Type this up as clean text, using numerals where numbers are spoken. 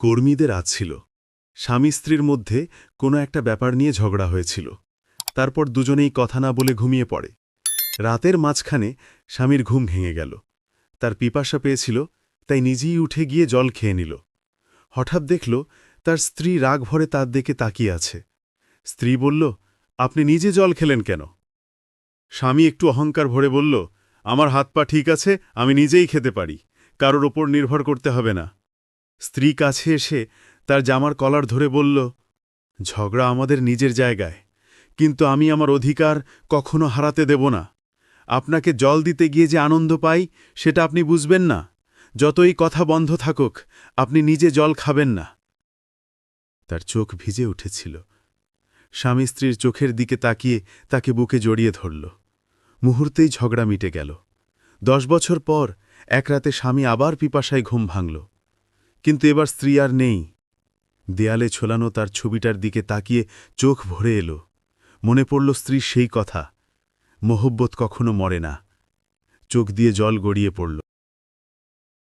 কর্মীদের আজ ছিল স্বামী স্ত্রীর মধ্যে কোনো একটা ব্যাপার নিয়ে ঝগড়া হয়েছিল। তারপর দুজনেই কথা না বলে ঘুমিয়ে পড়ে। রাতের মাঝখানে স্বামীর ঘুম ভেঙে গেল। তার পিপাসা পেয়েছিল, তাই নিজেই উঠে গিয়ে জল খেয়ে নিল। হঠাৎ দেখল তার স্ত্রী রাগ ভরে তার দিকে তাকিয়ে আছে। স্ত্রী বলল, আপনি নিজে জল খেলেন কেন? স্বামী একটু অহংকার ভরে বলল, আমার হাত পা ঠিক আছে, আমি নিজেই খেতে পারি, কারোর ওপর নির্ভর করতে হবে না। স্ত্রী কাছে এসে তার জামার কলার ধরে বলল, ঝগড়া আমাদের নিজের জায়গায়, কিন্তু আমি আমার অধিকার কখনো হারাতে দেব না। আপনাকে জল দিতে গিয়ে যে আনন্দ পাই সেটা আপনি বুঝবেন না। যতই কথা বন্ধ থাকুক, আপনি নিজে জল খাবেন না। তার চোখ ভিজে উঠেছিল। স্বামী স্ত্রীর চোখের দিকে তাকিয়ে তাকে বুকে জড়িয়ে ধরল। মুহূর্তেই ঝগড়া মিটে গেল। 10 বছর পর এক রাতে স্বামী আবার পিপাসায় ঘুম ভাঙল, কিন্তু এবার স্ত্রী আর নেই। দেয়ালে ঝোলানো তার ছবিটার দিকে তাকিয়ে চোখ ভরে এলো। মনে পড়ল স্ত্রীর সেই কথা, মোহব্বত কখনো মরে না। চোখ দিয়ে জল গড়িয়ে পড়ল।